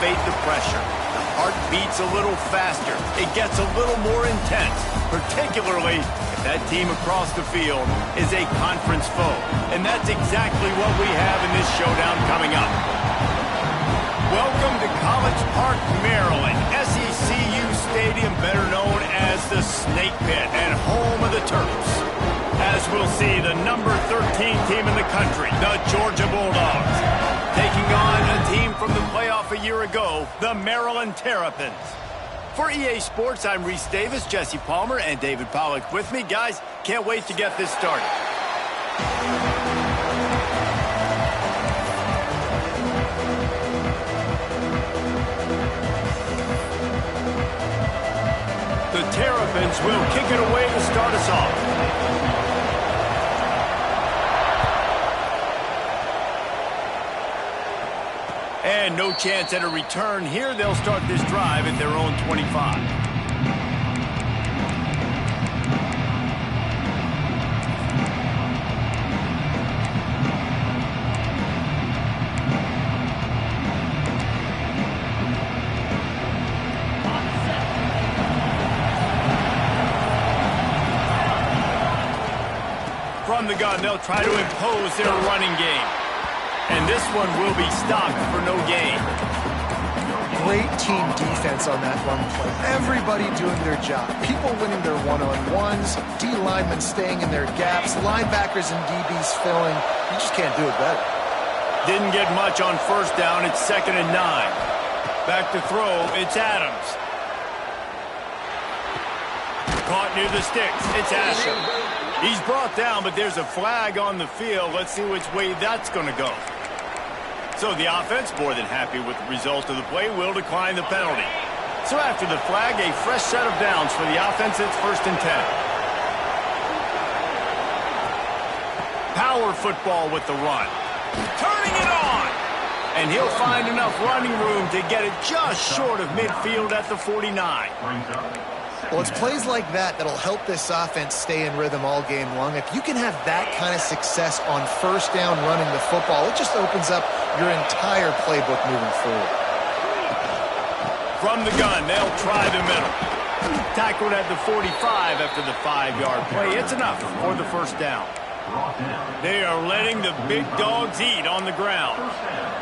elevate the pressure. The heart beats a little faster. It gets a little more intense, particularly if that team across the field is a conference foe. And that's exactly what we have in this showdown coming up. Welcome to College Park, Maryland, SECU Stadium, better known as the Snake Pit and home of the Terps. As we'll see, the number 13 team in the country, the Georgia Bulldogs, taking on a team from the playoff a year ago, the Maryland Terrapins. For EA Sports, I'm Reese Davis, Jesse Palmer, and David Pollack with me. Guys, can't wait to get this started. The Terrapins will kick it away to start us off. And no chance at a return here. They'll start this drive at their own 25. From the gun, they'll try to impose their running game. And this one will be stopped for no gain. Great team defense on that run play. Everybody doing their job. People winning their one-on-ones, D linemen staying in their gaps, linebackers and DBs filling. You just can't do it better. Didn't get much on first down. It's 2nd and 9. Back to throw. It's Adams. Caught near the sticks. It's Asher. He's brought down, but there's a flag on the field. Let's see which way that's going to go. So the offense, more than happy with the result of the play, will decline the penalty. So after the flag, a fresh set of downs for the offense. It's 1st and 10. Power football with the run. Turning it on! And he'll find enough running room to get it just short of midfield at the 49. Well, it's plays like that that'll help this offense stay in rhythm all game long. If you can have that kind of success on first down running the football, it just opens up your entire playbook moving forward. From the gun, they'll try the middle. Tackled at the 45 after the 5-yard play. It's enough for the first down. They are letting the big dogs eat on the ground.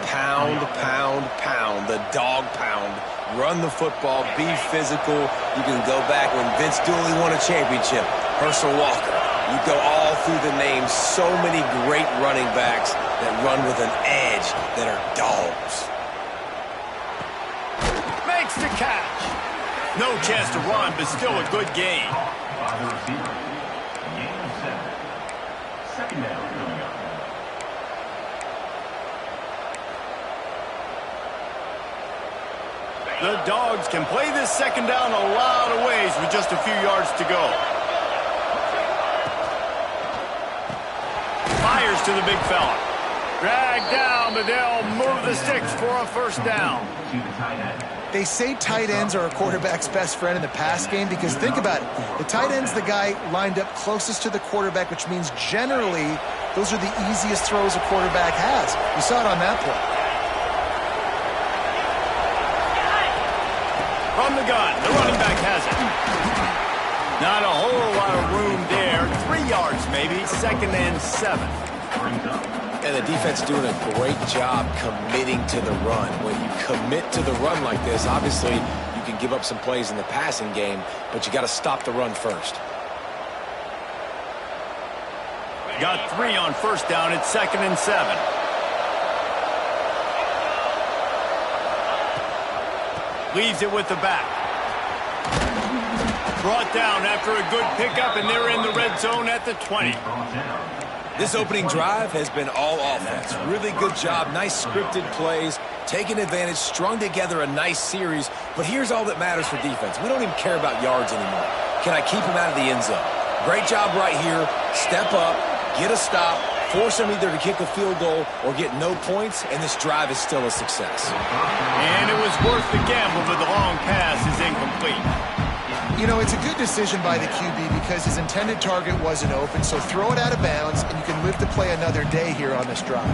Pound, pound, pound. The dog pound. Run the football, be physical. You can go back when Vince Dooley won a championship. Herschel Walker. You go all through the names. So many great running backs that run with an edge that are dogs. Makes the catch. No chance to run, but still a good gain. Second down. The Dogs can play this second down a lot of ways with just a few yards to go. Fires to the big fella. Dragged down, but they'll move the sticks for a first down. They say tight ends are a quarterback's best friend in the pass game because think about it. The tight end's the guy lined up closest to the quarterback, which means generally those are the easiest throws a quarterback has. You saw it on that play. From the gun, the running back has it. Not a whole lot of room there. 3 yards maybe, 2nd and 7. And the defense doing a great job committing to the run. When you commit to the run like this, obviously you can give up some plays in the passing game, but you got to stop the run first. Got 3 on first down. It's 2nd and 7. Leaves it with the back. Brought down after a good pickup, and they're in the red zone at the 20. This opening drive has been all offense. Really good job. Nice scripted plays. Taking advantage, strung together a nice series. But here's all that matters for defense. We don't even care about yards anymore. Can I keep them out of the end zone? Great job right here. Step up, get a stop, force them either to kick a field goal or get no points, and this drive is still a success. And it was worth the gamble, but the long pass is incomplete. You know, it's a good decision by the QB because his intended target wasn't open, so throw it out of bounds, and you can live to play another day here on this drive.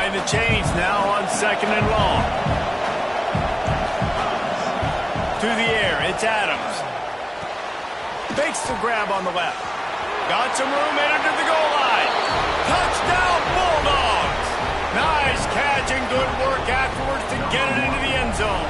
Behind the change now on 2nd and long. To the air, it's Adams. Makes the grab on the left. Got some room, headed to the goal line. Touchdown, Bulldogs! Nice catch and good work afterwards to get it into the end zone.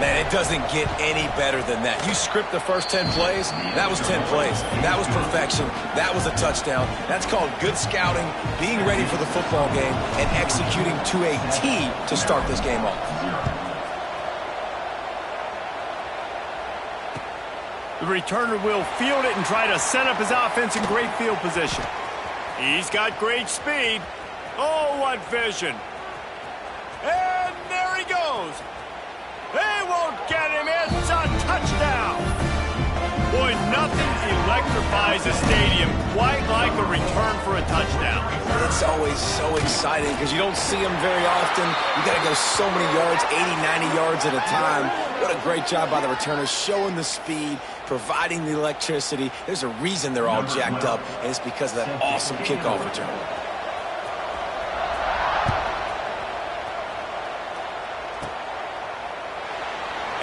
Man, it doesn't get any better than that. You script the first 10 plays, that was 10 plays. That was perfection. That was a touchdown. That's called good scouting, being ready for the football game, and executing to a T to start this game off. The returner will field it and try to set up his offense in great field position. He's got great speed. Oh, what vision. And there he goes. They won't get him. It's a touchdown. Boy, nothing electrifies a stadium quite like a return for a touchdown. It's always so exciting because you don't see them very often. You got to go so many yards, 80, 90 yards at a time. What a great job by the returners, showing the speed, providing the electricity. There's a reason they're all jacked up, and it's because of that awesome kickoff return.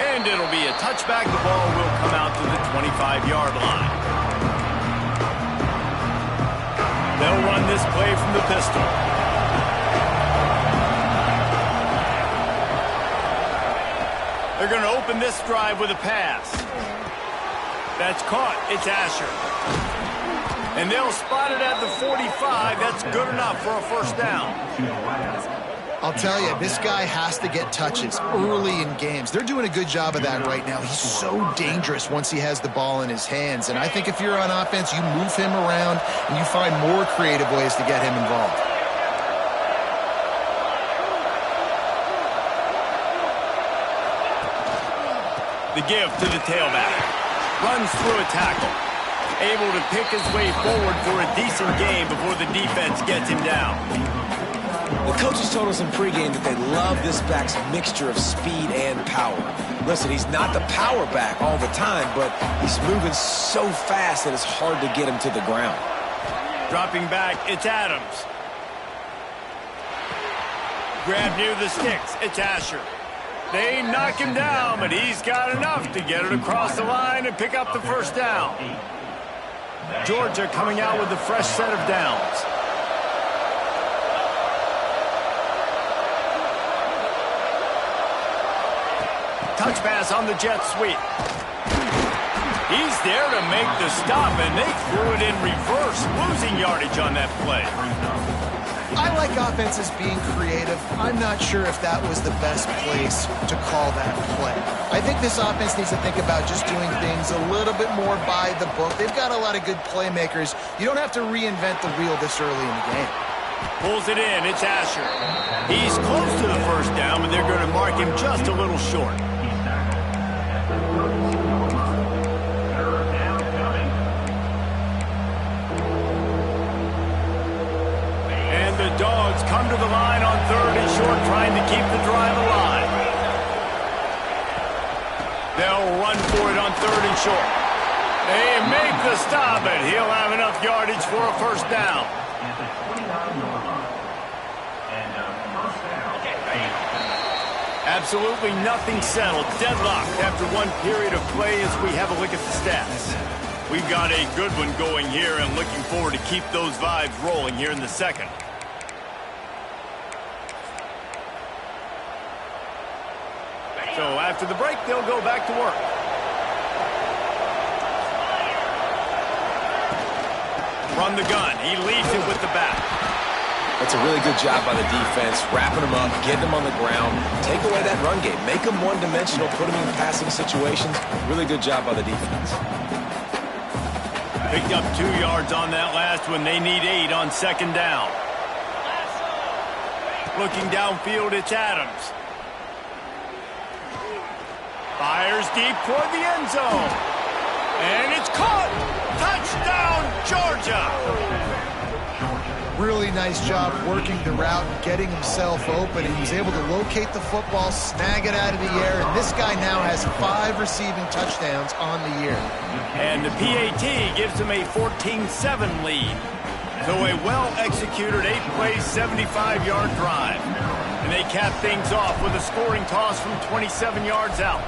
And it'll be a touchback. The ball will come out to the 25-yard line. They'll run this play from the pistol. They're going to open this drive with a pass. That's caught. It's Asher. And they'll spot it at the 45. That's good enough for a first down. I'll tell you, this guy has to get touches early in games. They're doing a good job of that right now. He's so dangerous once he has the ball in his hands. And I think if you're on offense, you move him around and you find more creative ways to get him involved. The give to the tailback. Runs through a tackle. Able to pick his way forward for a decent game before the defense gets him down. The coaches told us in pregame that they love this back's mixture of speed and power. Listen, he's not the power back all the time, but he's moving so fast that it's hard to get him to the ground. Dropping back, it's Adams. Grab near the sticks, it's Asher. They knock him down, but he's got enough to get it across the line and pick up the first down. Georgia coming out with a fresh set of downs. Touch pass on the jet sweep. He's there to make the stop, and they threw it in reverse, losing yardage on that play. I like offenses being creative. I'm not sure if that was the best place to call that play. I think this offense needs to think about just doing things a little bit more by the book. They've got a lot of good playmakers. You don't have to reinvent the wheel this early in the game. Pulls it in, it's Asher. He's close to the first down, but they're going to mark him just a little short. The Dogs come to the line on 3rd and short, trying to keep the drive alive. They'll run for it on 3rd and short. They make the stop, and he'll have enough yardage for a first down. Absolutely nothing settled. Deadlocked after one period of play as we have a look at the stats. We've got a good one going here and looking forward to keep those vibes rolling here in the second. So after the break, they'll go back to work. From the gun, he leads it with the back. That's a really good job by the defense, wrapping them up, getting them on the ground, take away that run game, make them one-dimensional, put them in passing situations. Really good job by the defense. Picked up 2 yards on that last one. They need 8 on 2nd down. Looking downfield, it's Adams. Fires deep toward the end zone. And it's caught. Touchdown, Georgia. Really nice job working the route and getting himself open. He was able to locate the football, snag it out of the air, and this guy now has 5 receiving touchdowns on the year. And the PAT gives him a 14-7 lead. So a well-executed 8-play, 75-yard drive. And they cap things off with a scoring toss from 27 yards out.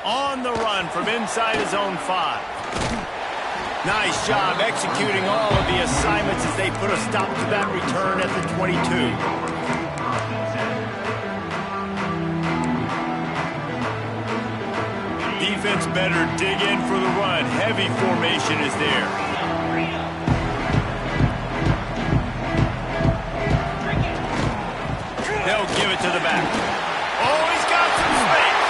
On the run from inside his own 5. Nice job executing all of the assignments as they put a stop to that return at the 22. Defense better dig in for the run. Heavy formation is there. They'll give it to the back. Oh, he's got some space.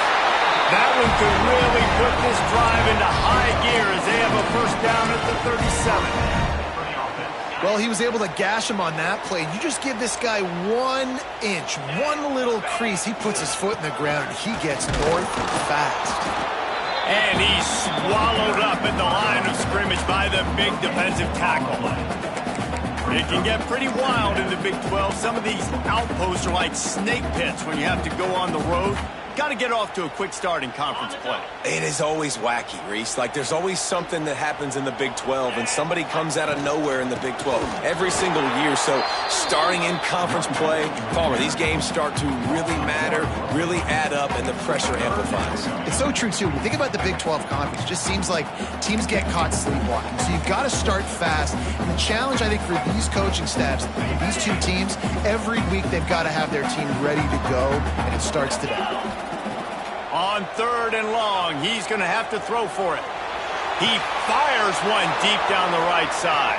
That one could really put this drive into high gear as they have a first down at the 37. Well, he was able to gash him on that play. You just give this guy 1 inch, one little crease, he puts his foot in the ground, and he gets north fast. And he's swallowed up at the line of scrimmage by the big defensive tackle. It can get pretty wild in the Big 12. Some of these outposts are like snake pits when you have to go on the road. Got to get off to a quick start in conference play. It is always wacky, Reese. Like, there's always something that happens in the Big 12, and somebody comes out of nowhere in the Big 12 every single year. So, starting in conference play, Palmer, these games start to really matter, really add up, and the pressure amplifies. It's so true, too. When you think about the Big 12 conference, it just seems like teams get caught sleepwalking. So, you've got to start fast. And the challenge, I think, for these coaching staffs, these two teams, every week they've got to have their team ready to go, and it starts today. On 3rd and long, he's going to have to throw for it. He fires one deep down the right side.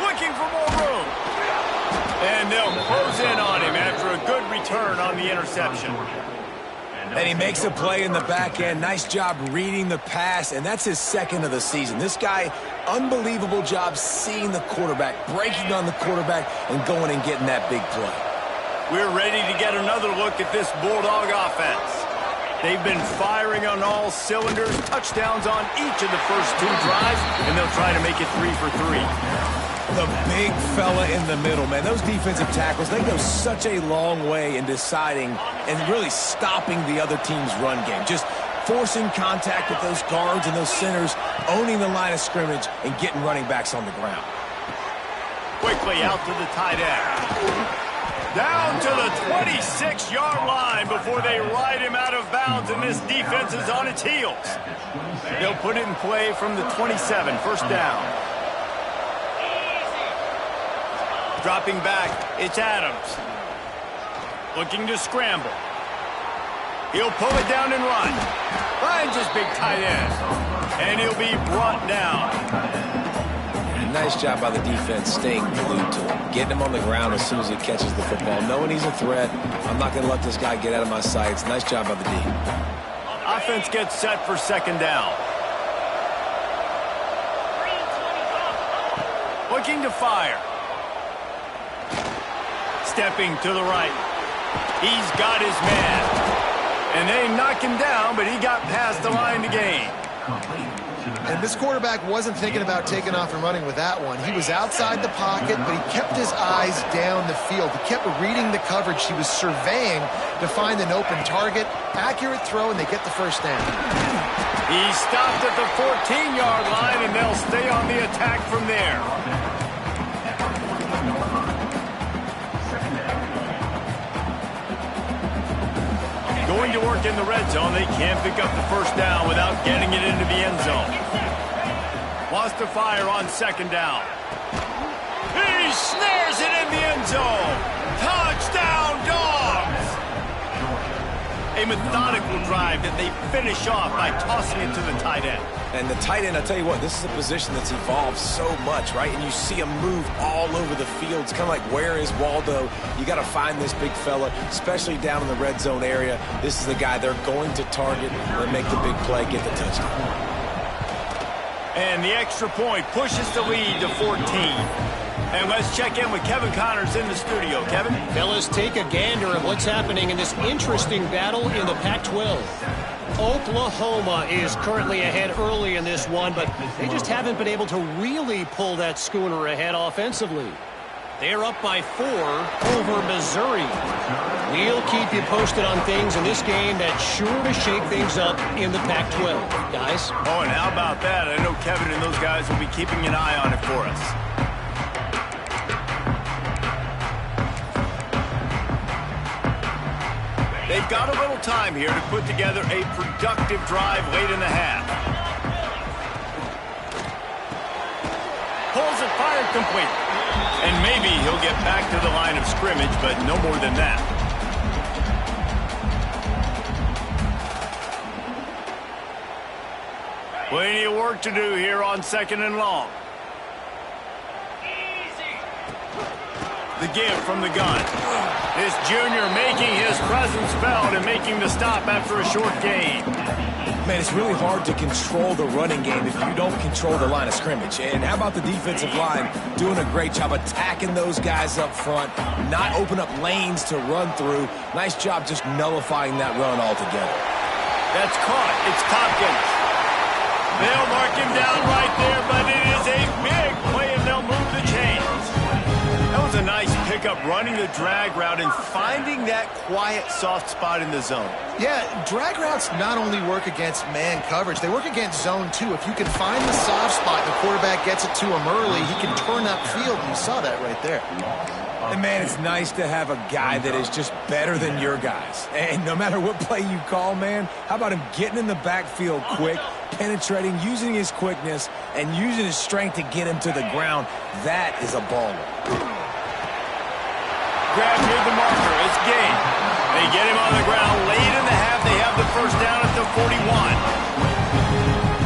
Looking for more room. And they'll close in on him after a good return on the interception. And he makes a play in the back end. Nice job reading the pass, and that's his 2nd of the season. This guy, unbelievable job seeing the quarterback, breaking on the quarterback, and going and getting that big play. We're ready to get another look at this Bulldog offense. They've been firing on all cylinders, touchdowns on each of the first 2 drives, and they'll try to make it 3 for 3. The big fella in the middle, man. Those defensive tackles, they go such a long way in deciding and really stopping the other team's run game. Just forcing contact with those guards and those centers, owning the line of scrimmage, and getting running backs on the ground. Quickly out to the tight end. Down to the 26-yard line before they ride him out of bounds, and this defense is on its heels. They'll put it in play from the 27, first down. Dropping back, it's Adams. Looking to scramble. He'll pull it down and run. Finds his big tight end. And he'll be brought down. Nice job by the defense staying glued to him, getting him on the ground as soon as he catches the football, knowing he's a threat. I'm not going to let this guy get out of my sights. Nice job by the D. Offense gets set for 2nd down. Looking to fire. Stepping to the right. He's got his man. And they knock him down, but he got past the line to gain. And this quarterback wasn't thinking about taking off and running with that one. He was outside the pocket, but he kept his eyes down the field. He kept reading the coverage. He was surveying to find an open target. Accurate throw, and they get the first down. He stopped at the 14-yard line, and they'll stay on the attack from there. Going to work in the red zone, they can't pick up the first down without getting it into the end zone. Wants to fire on 2nd down. He snares it in the end zone. Touchdown, Dogs! A methodical drive that they finish off by tossing it to the tight end. And the tight end, I'll tell you what, this is a position that's evolved so much, right? And you see him move all over the field. It's kind of like, where is Waldo? You got to find this big fella, especially down in the red zone area. This is the guy they're going to target and make the big play, get the touchdown. And the extra point pushes the lead to 14. And let's check in with Kevin Connors in the studio. Kevin? Fellas, take a gander at what's happening in this interesting battle in the Pac-12. Oklahoma is currently ahead early in this one, but they just haven't been able to really pull that schooner ahead offensively. They're up by 4 over Missouri. We'll keep you posted on things in this game that's sure to shake things up in the Pac-12. Guys? Oh, and how about that? I know Kevin and those guys will be keeping an eye on it for us. They've got a little time here to put together a productive drive late in the half. Pulls it, fired, complete. And maybe he'll get back to the line of scrimmage, but no more than that. Plenty of work to do here on 2nd and long. The give from the gun. This junior making his presence felt and making the stop after a short gain. Man, it's really hard to control the running game if you don't control the line of scrimmage. And how about the defensive line doing a great job attacking those guys up front, not open up lanes to run through. Nice job just nullifying that run altogether. That's caught. It's Tompkins. They'll mark him down right there, but it is a big play, and they'll move the chains. That was a nice pickup, running the drag route and finding that quiet, soft spot in the zone. Yeah, drag routes not only work against man coverage, they work against zone too. If you can find the soft spot, the quarterback gets it to him early, he can turn upfield, and you saw that right there. And, man, it's nice to have a guy that is just better than your guys. And no matter what play you call, man, how about him getting in the backfield quick, penetrating, using his quickness, and using his strength to get him to the ground. That is a baller. Grab near the marker. It's Gain. They get him on the ground late in the half. They have the first down at the 41.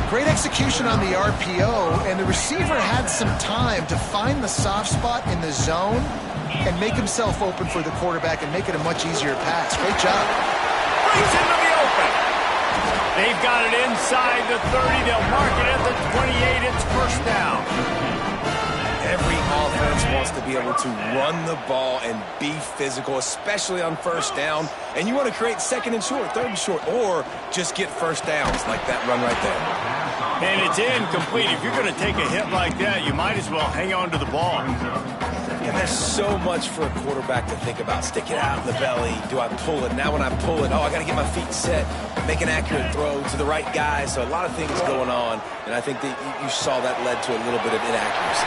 Great execution on the RPO, and the receiver had some time to find the soft spot in the zone and make himself open for the quarterback and make it a much easier pass. Great job. Brings into the open. They've got it inside the 30. They'll mark it at the 28. It's first down. Every offense wants to be able to run the ball and be physical, especially on first down. And you want to create 2nd and short, 3rd and short, or just get first downs like that run right there. And it's incomplete. If you're going to take a hit like that, you might as well hang on to the ball. And there's so much for a quarterback to think about. Stick it out in the belly. Do I pull it? Now when I pull it, I got to get my feet set, make an accurate throw to the right guy. So a lot of things going on, and I think that you saw that led to a little bit of inaccuracy.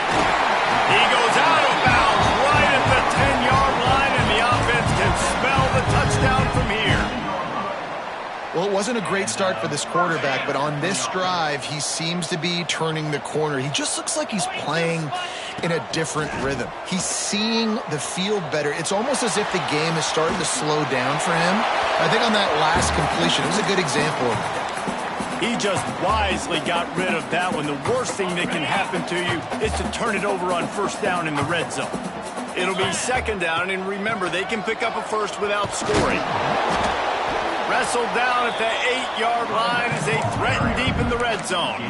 He goes out of bounds right at the 10-yard line, and the offense can smell the touchdown from here. Well, it wasn't a great start for this quarterback, but on this drive, he seems to be turning the corner. He just looks like he's playing in a different rhythm. He's seeing the field better. It's almost as if the game is starting to slow down for him. I think on that last completion, it was a good example of it. He just wisely got rid of that one. The worst thing that can happen to you is to turn it over on first down in the red zone. It'll be 2nd down, and remember, they can pick up a first without scoring. Wrestled down at the 8-yard line as they threaten deep in the red zone.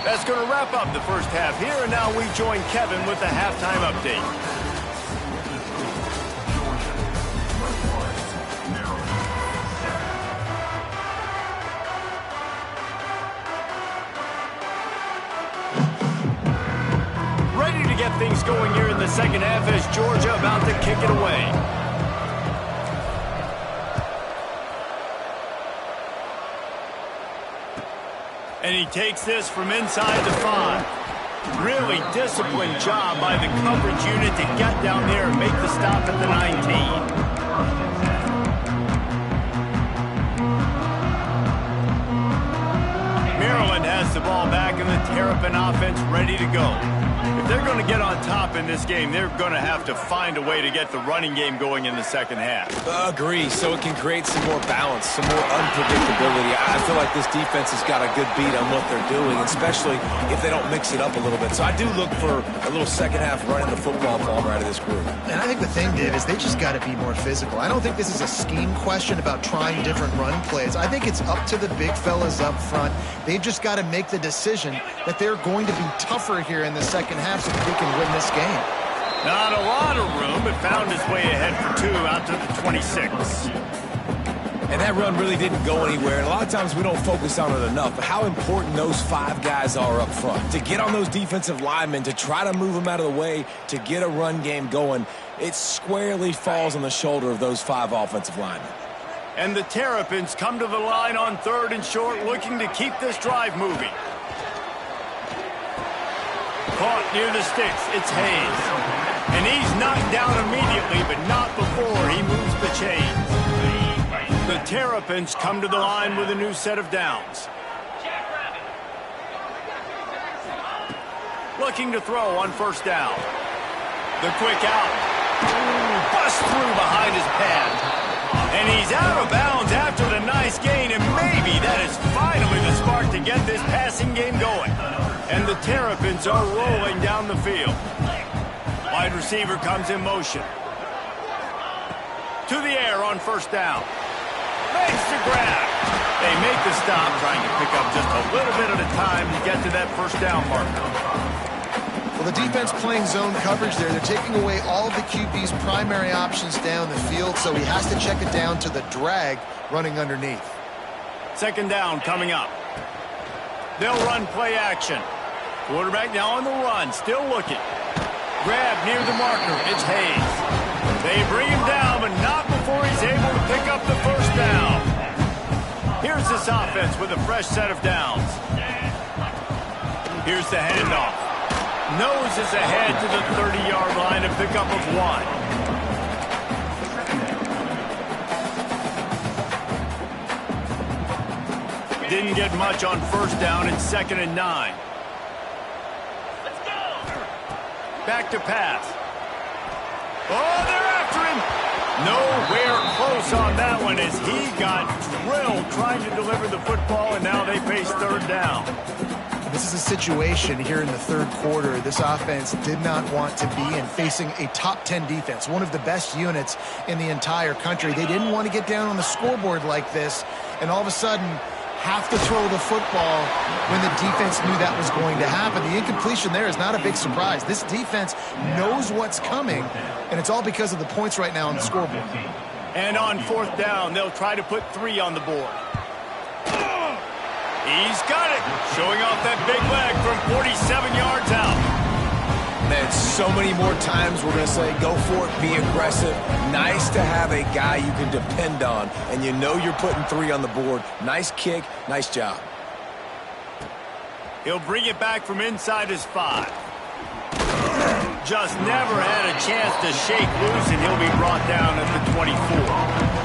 That's going to wrap up the first half here, and now we join Kevin with the halftime update. Ready to get things going here in the second half as Georgia about to kick it away. And he takes this from inside the 5. Really disciplined job by the coverage unit to get down there and make the stop at the 19. Maryland has the ball back and the Terrapin offense ready to go. If they're going to get on top in this game, they're going to have to find a way to get the running game going in the second half. Agree, so it can create some more balance, some more unpredictability. I feel like this defense has got a good beat on what they're doing, especially if they don't mix it up a little bit. So I do look for a little second half running the football ball right of this group. And I think the thing, Dave, is they just got to be more physical. I don't think this is a scheme question about trying different run plays. I think it's up to the big fellas up front. They've just got to make the decision that they're going to be tougher here in the second half so that they can win this game. Not a lot of room, but found his way ahead for 2 out to the 26. And that run really didn't go anywhere. And a lot of times we don't focus on it enough, but how important those 5 guys are up front. To get on those defensive linemen, to try to move them out of the way, to get a run game going, it squarely falls on the shoulder of those 5 offensive linemen. And the Terrapins come to the line on 3rd and short, looking to keep this drive moving. Caught near the sticks, it's Hayes. And he's knocked down immediately, but not before he moves the chains. The Terrapins come to the line with a new set of downs. Looking to throw on 1st down. The quick out. Bust through behind his pad. And he's out of bounds after the nice gain, and maybe that is finally the spark to get this passing game going. And the Terrapins are rolling down the field. Wide receiver comes in motion. To the air on 1st down. Makes the grab. They make the stop, trying to pick up just a little bit at a time to get to that 1st down marker. Well, the defense playing zone coverage there. They're taking away all of the QB's primary options down the field, so he has to check it down to the drag running underneath. 2nd down coming up. They'll run play action. Quarterback now on the run, still looking. Grab near the marker, it's Hayes. They bring him down, but not before he's able to pick up the 1st down. Here's this offense with a fresh set of downs. Here's the handoff. Nose is ahead to the 30-yard line, a pickup of 1. Didn't get much on 1st down and 2nd and 9. Back to pass. Oh, they're after him. Nowhere close on that one as he got drilled trying to deliver the football, and now they face 3rd down. This is a situation here in the 3rd quarter this offense did not want to be in, facing a top 10 defense, one of the best units in the entire country. They didn't want to get down on the scoreboard like this, and all of a sudden have to throw the football when the defense knew that was going to happen. The incompletion there is not a big surprise. This defense knows what's coming, and it's all because of the points right now on the scoreboard. And on 4th down, they'll try to put 3 on the board. He's got it, showing off that big leg from 47 yards out. And so many more times we're going to say, go for it, be aggressive. Nice to have a guy you can depend on, and you know you're putting 3 on the board. Nice kick, nice job. He'll bring it back from inside his 5. Just never had a chance to shake loose, and he'll be brought down at the 24.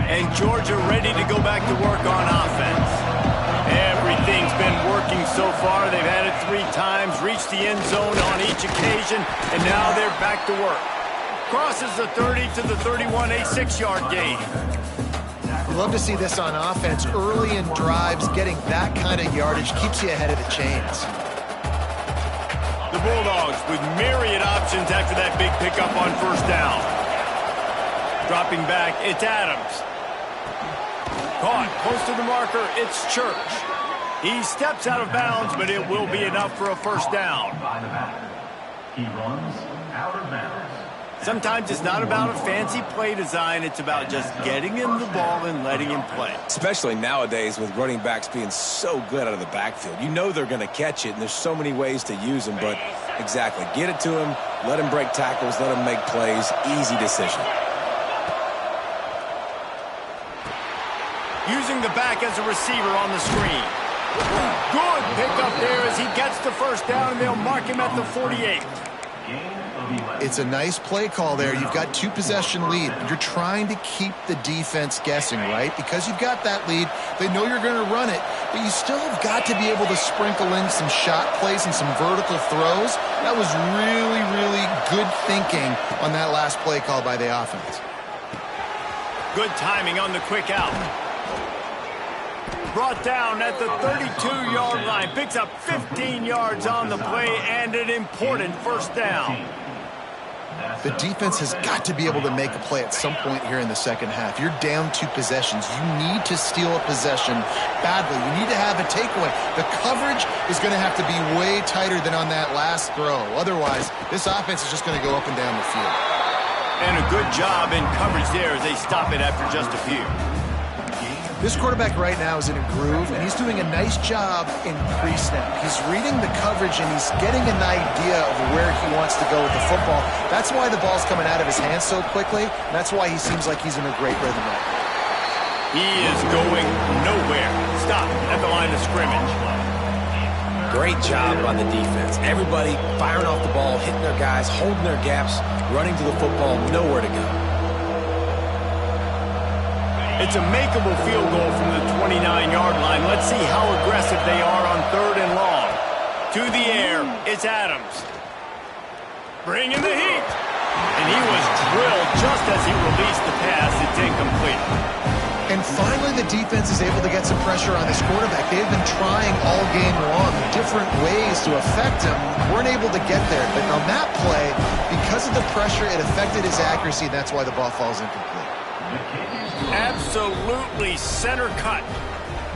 And Georgia ready to go back to work on offense. Everything's been working so far. They've had it 3 times, reached the end zone on each occasion, and now they're back to work. Crosses the 30 to the 31, a 6-yard gain. You love to see this on offense. Early in drives, getting that kind of yardage keeps you ahead of the chains. The Bulldogs with myriad options after that big pickup on 1st down. Dropping back, it's Adams. Caught close to the marker, it's Church. He steps out of bounds, but it will be enough for a 1st down. He runs out of bounds. Sometimes it's not about a fancy play design. It's about just getting him the ball and letting him play. Especially nowadays with running backs being so good out of the backfield. You know they're going to catch it, and there's so many ways to use them, but Exactly. Get it to him, let him break tackles, let him make plays. Easy decision. Using the back as a receiver on the screen. Good pickup there as he gets the first down, and they'll mark him at the 48. It's a nice play call there. You've got 2-possession lead. You're trying to keep the defense guessing, right? Because you've got that lead, they know you're going to run it, but you still have got to be able to sprinkle in some shot plays and some vertical throws. That was really, really good thinking on that last play call by the offense. Good timing on the quick out. Brought down at the 32-yard line. Picks up 15 yards on the play and an important first down. The defense has got to be able to make a play at some point here in the second half. You're down 2 possessions. You need to steal a possession badly. You need to have a takeaway. The coverage is going to have to be way tighter than on that last throw. Otherwise, this offense is just going to go up and down the field. And a good job in coverage there as they stop it after just a few. This quarterback right now is in a groove, and he's doing a nice job in pre-snap. He's reading the coverage, and he's getting an idea of where he wants to go with the football. That's why the ball's coming out of his hands so quickly, and that's why he seems like he's in a great rhythm right now. He is going nowhere. Stop at the line of scrimmage. Great job by the defense. Everybody firing off the ball, hitting their guys, holding their gaps, running to the football, nowhere to go. It's a makeable field goal from the 29-yard line. Let's see how aggressive they are on 3rd and long. To the air, it's Adams. Bringing the heat. And he was drilled just as he released the pass. It's incomplete. And finally, the defense is able to get some pressure on this quarterback. They've been trying all game long different ways to affect him. Weren't able to get there. But on that play, because of the pressure, it affected his accuracy. That's why the ball falls incomplete. Absolutely center cut.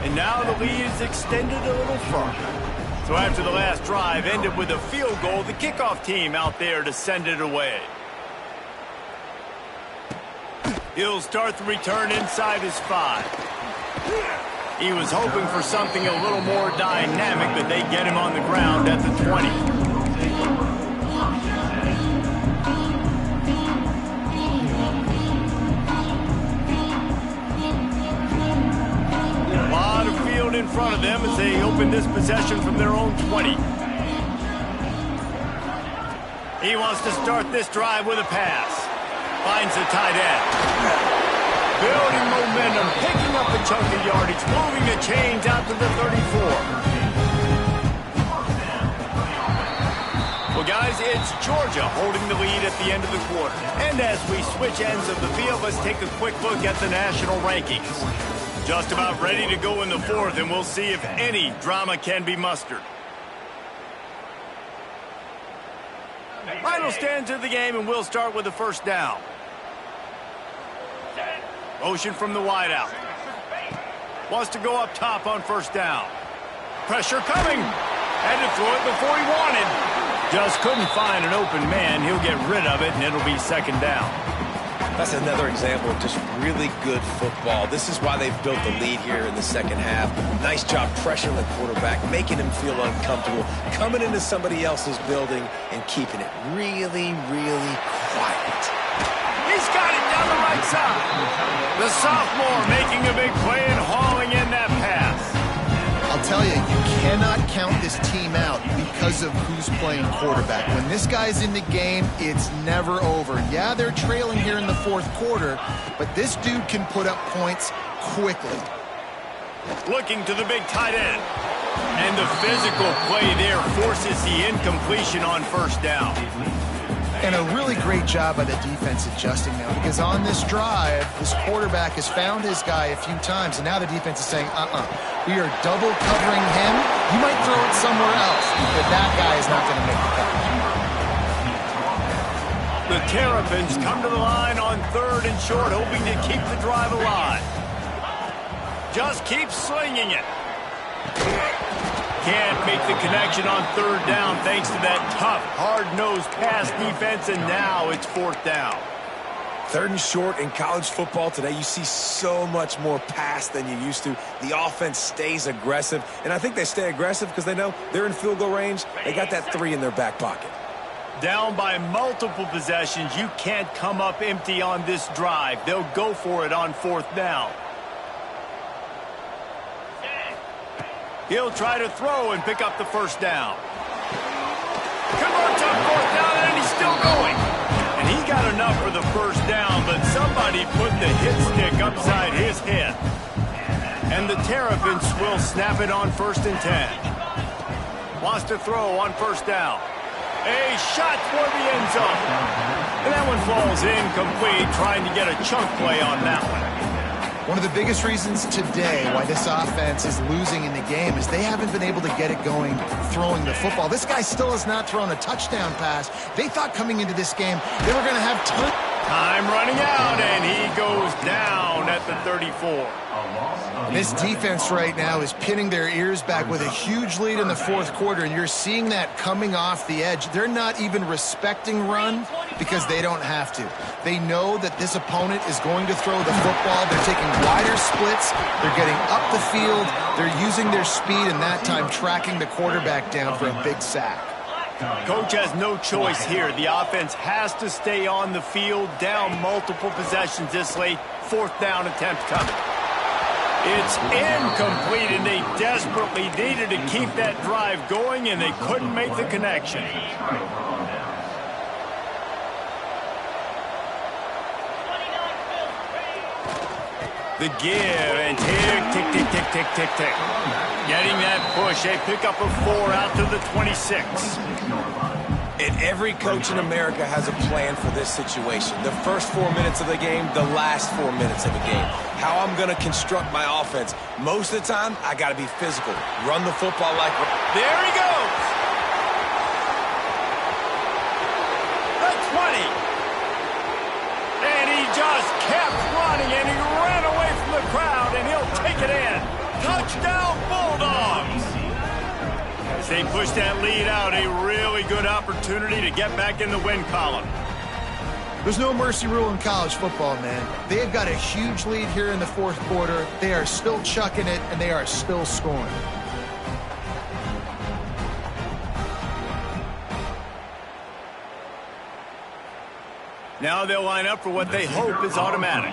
And now the lead is extended a little further. So after the last drive ended with a field goal, the kickoff team out there to send it away. He'll start the return inside his 5. He was hoping for something a little more dynamic, but they get him on the ground at the 20. In front of them as they open this possession from their own 20. He wants to start this drive with a pass. Finds the tight end. Building momentum, picking up a chunk of yardage, moving the chains out to the 34. Well, guys, it's Georgia holding the lead at the end of the quarter. And as we switch ends of the field, let's take a quick look at the national rankings. Just about ready to go in the 4th, and we'll see if any drama can be mustered. Final stands of the game, and we'll start with the first down. Motion from the wideout. Wants to go up top on first down. Pressure coming. Had to throw it before he wanted. Just couldn't find an open man. He'll get rid of it, and it'll be second down. That's another example of just really good football. This is why they've built the lead here in the second half. Nice job pressuring the quarterback, making him feel uncomfortable, coming into somebody else's building and keeping it really, really quiet. He's got it down the right side. The sophomore making a big play and hauling in that pass. I'll tell you, you cannot count this team out because of who's playing quarterback. When this guy's in the game, it's never over. Yeah, they're trailing here in the 4th quarter, but this dude can put up points quickly. Looking to the big tight end. And the physical play there forces the incompletion on first down. And a really great job by the defense adjusting now, because on this drive, this quarterback has found his guy a few times, and now the defense is saying, we are double covering him. You might throw it somewhere else, but that guy is not going to make the coverage. The Terrapins come to the line on 3rd and short, hoping to keep the drive alive. Just keep slinging it. Can't make the connection on 3rd down thanks to that tough, hard-nosed pass defense, and now it's 4th down. 3rd and short in college football today, you see so much more pass than you used to. The offense stays aggressive, and I think they stay aggressive because they know they're in field goal range. They got that 3 in their back pocket. Down by multiple possessions, you can't come up empty on this drive. They'll go for it on 4th down. He'll try to throw and pick up the 1st down. Converts on 4th down, and he's still going. And he got enough for the 1st down, but somebody put the hit stick upside his head. And the Terrapins will snap it on 1st and 10. Wants to throw on 1st down. A shot for the end zone. And that one falls incomplete, trying to get a chunk play on that one. One of the biggest reasons today why this offense is losing in the game is they haven't been able to get it going throwing the football. This guy still has not thrown a touchdown pass. They thought coming into this game they were going to have time running out, and he goes down at the 34. This defense right now is pinning their ears back with a huge lead in the 4th quarter, and you're seeing that coming off the edge. They're not even respecting run because they don't have to. They know that this opponent is going to throw the football. They're taking wider splits. They're getting up the field. They're using their speed, and that time tracking the quarterback down for a big sack. Coach has no choice here. The offense has to stay on the field, down multiple possessions this late. 4th down attempt coming. It's incomplete, and they desperately needed to keep that drive going, and they couldn't make the connection. The give, and tick, tick, tick, tick, tick, tick, tick. Getting that push, a pickup of 4 out to the 26. And every coach in America has a plan for this situation. The first 4 minutes of the game, the last 4 minutes of the game. How I'm going to construct my offense. Most of the time, I got to be physical. Run the football like... There he goes! The 20. And he just kept running, and he ran away from the crowd, and he'll take it in. Touchdown, Bulldogs! As they push that lead out, a really good opportunity to get back in the win column. There's no mercy rule in college football, man. They've got a huge lead here in the 4th quarter. They are still chucking it, and they are still scoring. Now they'll line up for what they hope is automatic.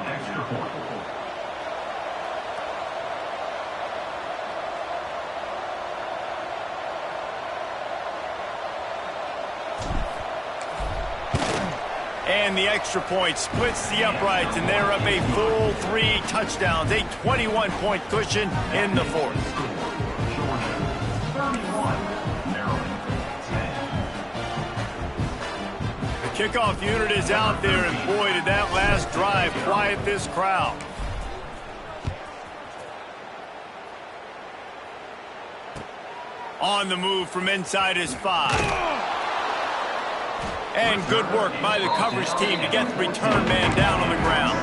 And the extra point splits the uprights, and they're up a full 3 touchdowns, a 21-point cushion in the 4th. The kickoff unit is out there, and boy, did that last drive quiet this crowd. On the move from inside his 5. And good work by the coverage team to get the return man down on the ground.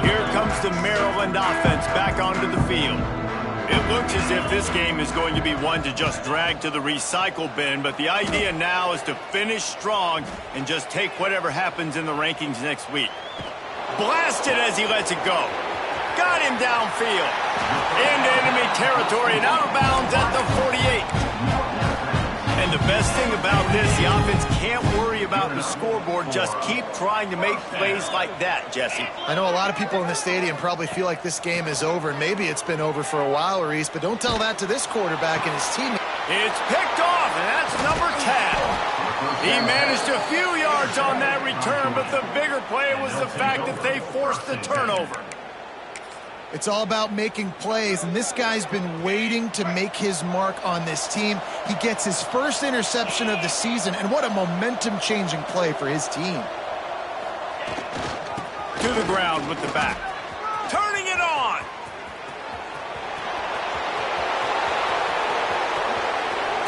Here comes the Maryland offense back onto the field. It looks as if this game is going to be one to just drag to the recycle bin, but the idea now is to finish strong and just take whatever happens in the rankings next week. Blasted as he lets it go. Got him downfield. Into enemy territory and out of bounds at the 48. And the best thing about this, the offense can't worry about the scoreboard. Just keep trying to make plays like that, Jesse. I know a lot of people in the stadium probably feel like this game is over, and maybe it's been over for a while, Reese, but don't tell that to this quarterback and his team. It's picked off, and that's number 10. He managed a few yards on that return, but the bigger play was the fact that they forced the turnover. It's all about making plays, and this guy's been waiting to make his mark on this team. He gets his first interception of the season, and what a momentum-changing play for his team. To the ground with the back. Turning it on!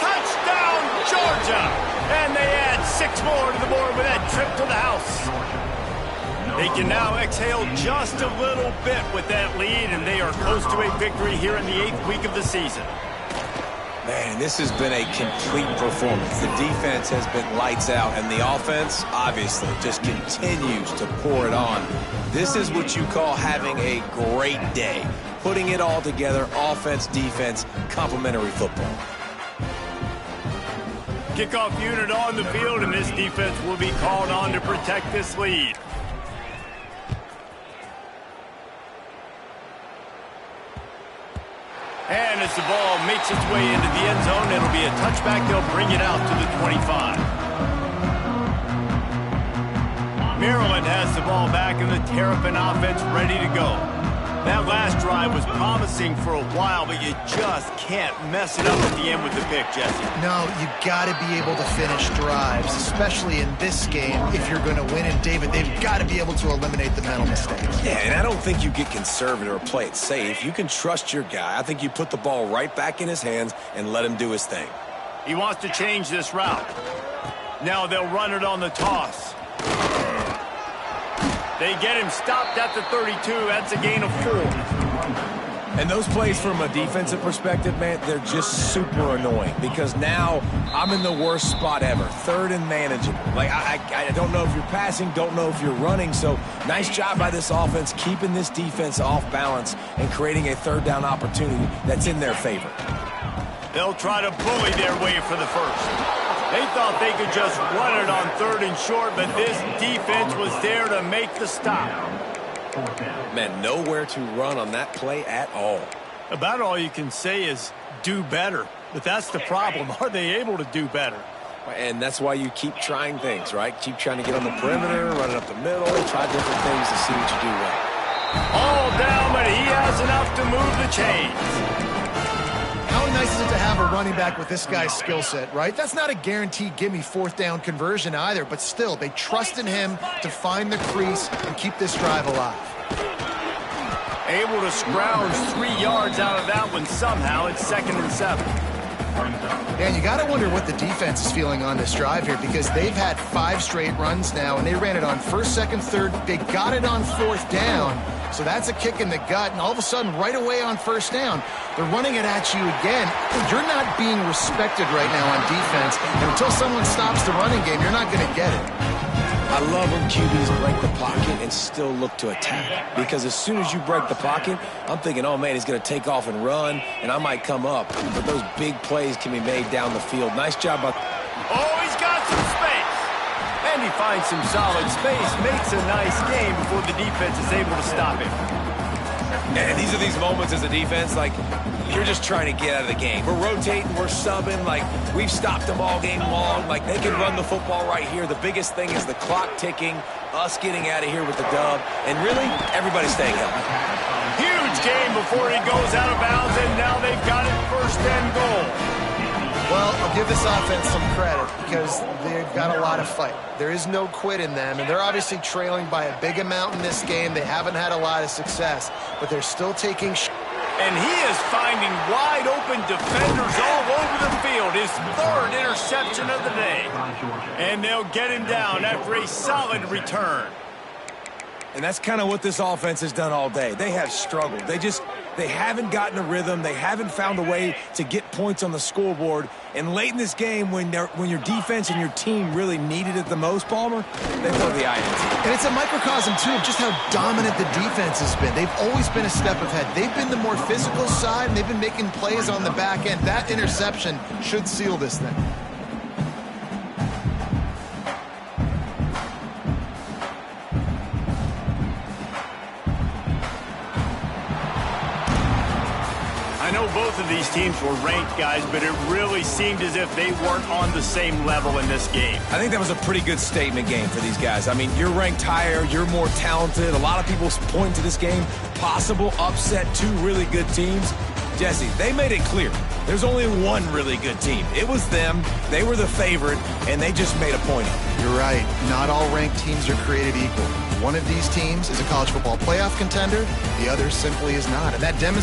Touchdown, Georgia! And they add 6 more to the board with that trip to the house. They can now exhale just a little bit with that lead, and they are close to a victory here in the 8th week of the season. Man, this has been a complete performance. The defense has been lights out, and the offense, obviously, just continues to pour it on. This is what you call having a great day. Putting it all together, offense, defense, complementary football. Kickoff unit on the field, and this defense will be called on to protect this lead. And as the ball makes its way into the end zone, it'll be a touchback. They'll bring it out to the 25. Maryland has the ball back, and the Terrapin offense ready to go. That last drive was promising for a while, but you just can't mess it up at the end with the pick, Jesse. No, you got to be able to finish drives, especially in this game. If you're going to win, and David, they've got to be able to eliminate the mental mistakes. Yeah, and I don't think you get conservative or play it safe. You can trust your guy. I think you put the ball right back in his hands and let him do his thing. He wants to change this route. Now they'll run it on the toss. They get him stopped at the 32. That's a gain of 4. And those plays from a defensive perspective, man, they're just super annoying because now I'm in the worst spot ever, third and manageable. Like, I don't know if you're passing, don't know if you're running, so nice job by this offense keeping this defense off balance and creating a third down opportunity that's in their favor. They'll try to bully their way for the first. They thought they could just run it on 3rd and short, but this defense was there to make the stop. Man, nowhere to run on that play at all. About all you can say is do better. But that's the problem. Are they able to do better? And that's why you keep trying things, right? Keep trying to get on the perimeter, run it up the middle, try different things to see what you do well. All down, but he has enough to move the chains. How nice is it to have a running back with this guy's skill set, right? That's not a guaranteed gimme 4th down conversion either, but still, they trust in him to find the crease and keep this drive alive. Able to scrounge 3 yards out of that one somehow. It's 2nd and 7. Man, you got to wonder what the defense is feeling on this drive here because they've had 5 straight runs now, and they ran it on 1st, 2nd, 3rd. They got it on 4th down, so that's a kick in the gut, and all of a sudden, right away on 1st down, they're running it at you again. You're not being respected right now on defense, and until someone stops the running game, you're not going to get it. I love when QBs break the pocket and still look to attack. Because as soon as you break the pocket, I'm thinking, oh, man, he's going to take off and run, and I might come up. But those big plays can be made down the field. Nice job by... Oh, he's got some space. And he finds some solid space, makes a nice game before the defense is able to stop him. And these are these moments as a defense, like, you're just trying to get out of the game. We're rotating, we're subbing, like, we've stopped them all game long. Like, they can run the football right here. The biggest thing is the clock ticking, us getting out of here with the dub, and really, everybody staying healthy. Huge game before he goes out of bounds, and now they've got it 1st and goal. Well, I'll give this offense some credit because they've got a lot of fight. There is no quit in them, and they're obviously trailing by a big amount in this game. They haven't had a lot of success, but they're still taking and he is finding wide-open defenders all over the field. His 3rd interception of the day. And they'll get him down after a solid return. And that's kind of what this offense has done all day. They have struggled. They haven't gotten a rhythm. They haven't found a way to get points on the scoreboard. And late in this game, when your defense and your team really needed it the most, Palmer, they throw the INT. And it's a microcosm, too, of just how dominant the defense has been. They've always been a step ahead. They've been the more physical side, and they've been making plays on the back end. That interception should seal this thing. I know both of these teams were ranked, guys, but it really seemed as if they weren't on the same level in this game. I think that was a pretty good statement game for these guys. I mean, you're ranked higher, you're more talented. A lot of people point to this game, possible upset, 2 really good teams. Jesse, they made it clear. There's only one really good team. It was them. They were the favorite, and they just made a point of it. You're right. Not all ranked teams are created equal. One of these teams is a college football playoff contender. The other simply is not. And that demonstrates